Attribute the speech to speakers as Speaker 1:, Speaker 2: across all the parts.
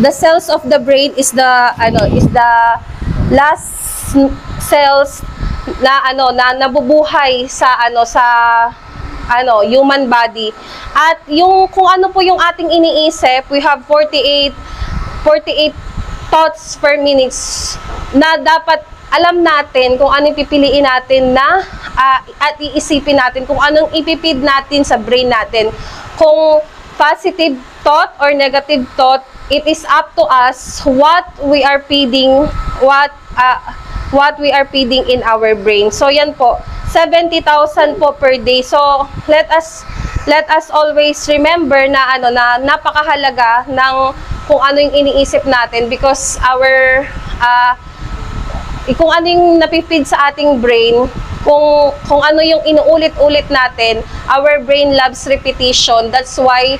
Speaker 1: the cells of the brain is the last cells na nabubuhay sa human body. At yung kung ano po yung ating iniisip, we have 48 thoughts per minutes na dapat alam natin kung anong pipiliin natin na at iisipin natin kung anong ipipid natin sa brain natin. Kung positive thought or negative thought, it is up to us what we are feeding, what we are feeding in our brain. So yan po, 70,000 po per day. So let us always remember na na napakahalaga ng kung ano yung iniisip natin, because kung ano yung napipid sa ating brain, kung ano yung inuulit-ulit natin, our brain loves repetition. That's why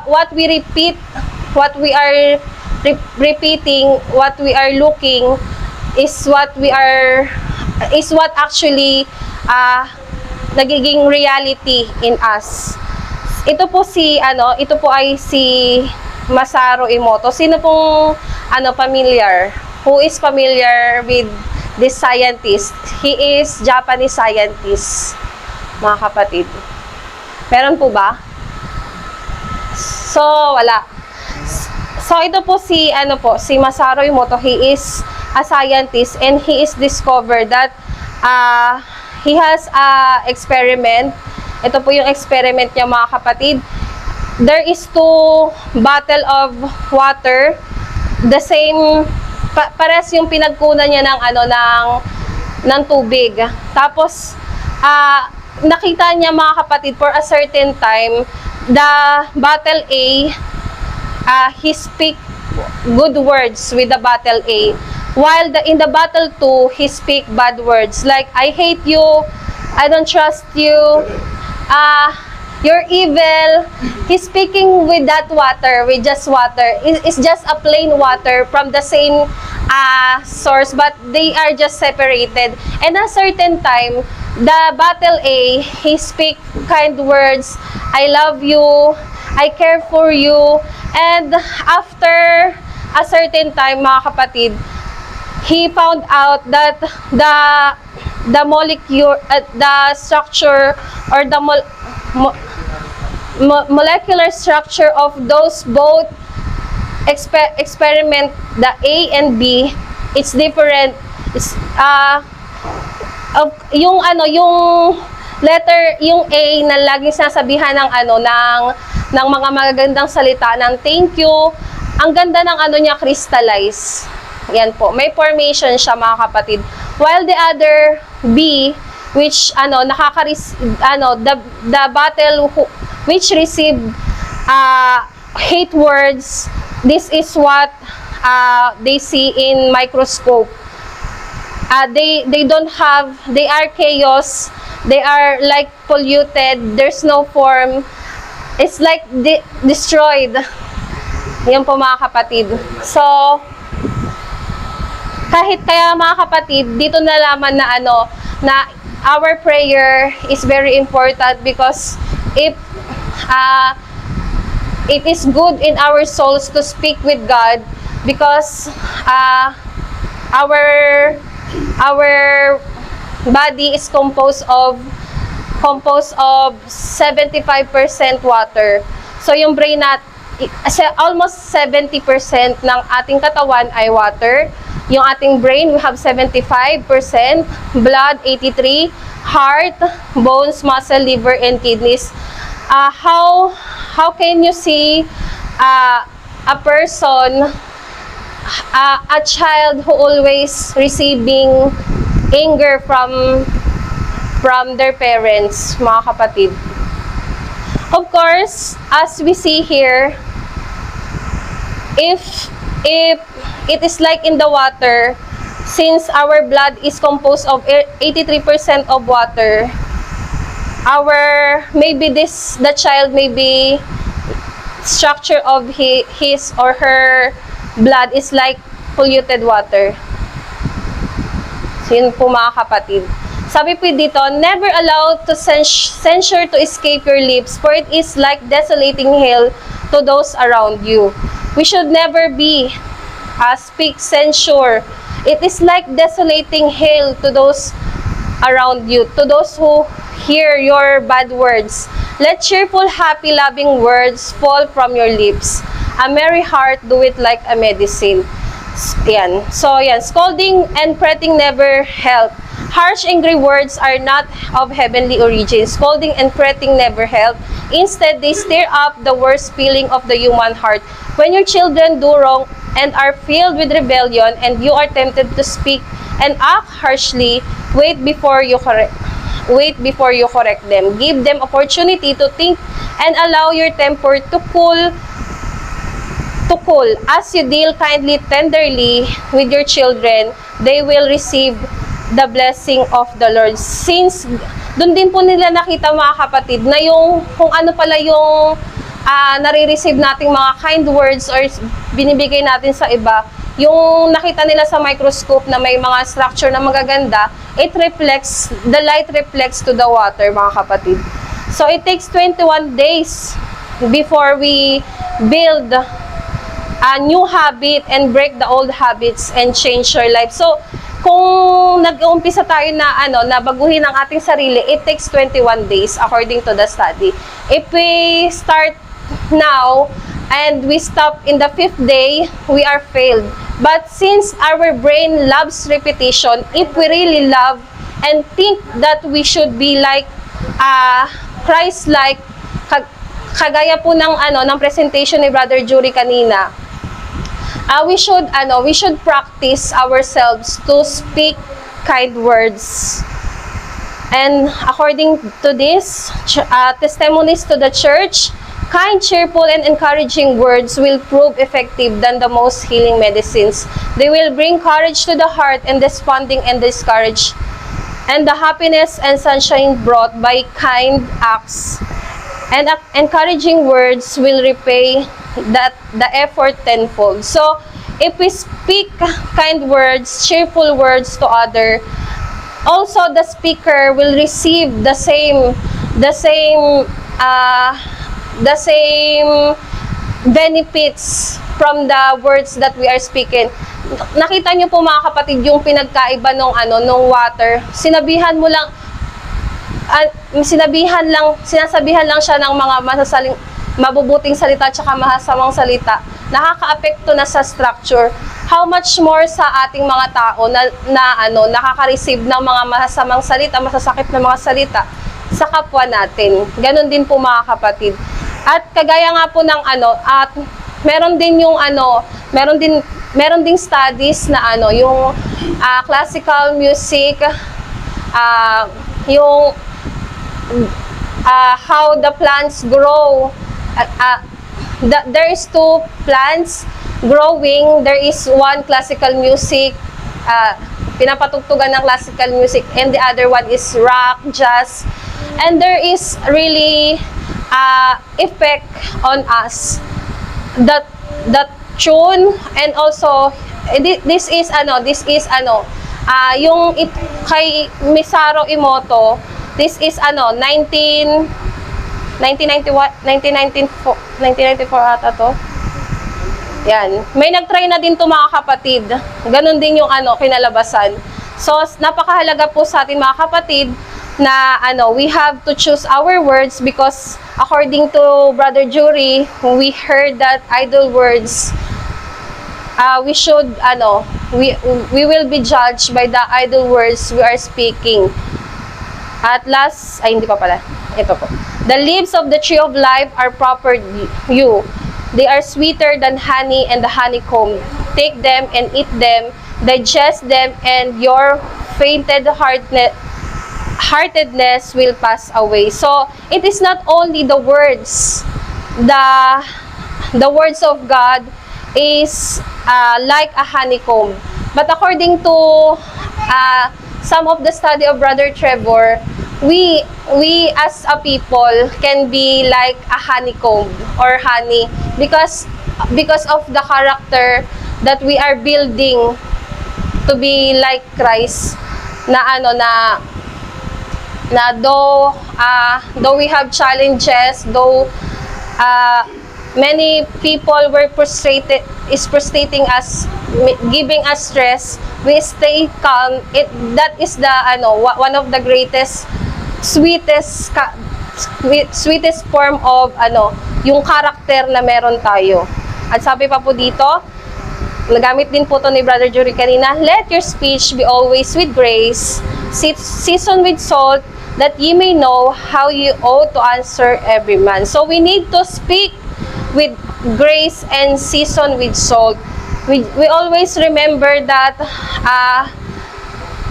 Speaker 1: what we repeat, what we are repeating, what we are looking is what actually nagiging reality in us. Ito po ay si Masaru Emoto. Sino pong familiar? Who is familiar with this scientist? He is Japanese scientist, mga kapatid. Meron po ba? So, wala. So, ito po si Masaru Emoto. He is a scientist and he is discovered that he has a experiment. Ito po yung experiment niya, mga kapatid. There is 2 bottle of water, the same, pares yung pinagkunan niya ng tubig. Tapos nakita niya, mga kapatid, for a certain time, the bottle A, he speak good words with the bottle A, while in the bottle 2, he speak bad words like, I hate you, I don't trust you, you're evil. He's speaking with that water, with just water. It's just a plain water from the same source, but they are just separated. And a certain time, the bottle A, he speak kind words, I love you, I care for you. And after a certain time, mga kapatid, he found out that the molecule, the structure, or the molecular structure of those both experiment, the A and B, it's different. It's yung letter, yung A na laging sinasabihan ng mga magagandang salita ng thank you, ang ganda ng niya, crystallize. Yan po, may formation siya, mga kapatid. While the other B, which the bottle which received hate words, this is what they see in microscope. They are chaos, they are like polluted, there's no form, it's like destroyed. Yan po, mga kapatid. So kaya, mga kapatid, dito nalaman na our prayer is very important, because if it is good in our souls to speak with God, because our body is composed of 75% water. So yung brain almost 70% ng ating katawan ay water. Yung ating brain, we have 75%, blood 83%, heart, bones, muscle, liver, and kidneys. How can you see a person, a child who always receiving anger from their parents, mga kapatid? Of course, as we see here, if it is like in the water, since our blood is composed of 83% of water, the child maybe structure of his or her blood is like polluted water. So yun po, mga kapatid. Sabi po dito, never allow to censure to escape your lips, for it is like desolating hell to those around you. We should never be speak censure. It is like desolating hail to those around you, to those who hear your bad words. Let cheerful, happy, loving words fall from your lips. A merry heart do it like a medicine. Yan. So, yan. Scolding and fretting never help. Harsh, angry words are not of heavenly origin. Scolding and fretting never help. Instead, they stir up the worst feeling of the human heart. When your children do wrong and are filled with rebellion, and you are tempted to speak and act harshly, wait before you correct them. Give them opportunity to think and allow your temper to cool. As you deal kindly, tenderly with your children, they will receive the blessing of the Lord. Since doon din po nila nakita, mga kapatid, na yung kung ano pala yung nare-receive nating mga kind words or binibigay natin sa iba, yung nakita nila sa microscope na may mga structure na magaganda, the light reflects to the water, mga kapatid. So it takes 21 days before we build a new habit and break the old habits and change your life. So kung nag-uumpisa tayo na baguhin ang ating sarili, it takes 21 days according to the study. If we start now and we stop in the 5th day, we are failed. But since our brain loves repetition, if we really love and think that we should be like Christ-like, kagaya po ng presentation ni Brother Jury kanina, we should practice ourselves to speak kind words. And according to this, testimonies to the church, kind, cheerful, and encouraging words will prove effective than the most healing medicines. They will bring courage to the heart and desponding and discouraged, and the happiness and sunshine brought by kind acts. And encouraging words will repay the effort tenfold. So, if we speak kind words, cheerful words to other, also the speaker will receive the same benefits from the words that we are speaking. Nakita niyo po, mga kapatid, yung pinagkaiba nung water. Sinasabihan lang siya ng mga mabubuting salita at saka masasamang salita. Nakaka-apekto na sa structure. How much more sa ating mga tao na nakaka-receive ng mga masasamang salita, masasakit na mga salita sa kapwa natin. Ganon din po, mga kapatid. At kagaya nga po ng at meron ding studies na yung classical music, yung how the plants grow. There is 2 plants growing. There is one classical music, pinapatugtugan ng classical music, and the other one is rock, jazz. And there is really effect on us. That tune, and also this is yung kay Masaru Emoto, this is 1994 ata to. Yan. May nagtry na din to, mga kapatid. Ganon din yung kinalabasan. So, napakahalaga po sa atin, mga kapatid, na we have to choose our words, because according to Brother Jury, we heard that idle words, we should we will be judged by the idle words we are speaking. At last, hindi pa pala. Ito po. The leaves of the tree of life are proper you. They are sweeter than honey and the honeycomb. Take them and eat them, digest them, and your heartedness will pass away. So, it is not only the words. The words of God is like a honeycomb. But according to some of the study of Brother Trevor, we as a people can be like a honeycomb or honey because of the character that we are building to be like Christ, na though we have challenges, though many people were frustrating us, giving us stress. We stay calm. That is the one of the greatest, sweetest form of yung character na meron tayo. At sabi pa po dito, nagamit din po to ni Brother Jury kanina, let your speech be always with grace, seasoned with salt, that ye may know how you ought to answer every man. So we need to speak with grace and seasoned with salt. We always remember that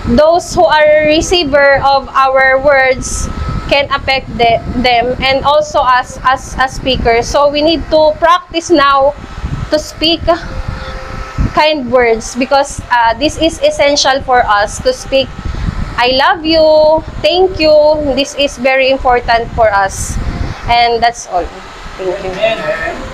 Speaker 1: those who are receiver of our words can affect them, and also us as speakers. So we need to practice now to speak kind words, because this is essential for us to speak I love you, thank you. This is very important for us. And that's all. Thank you.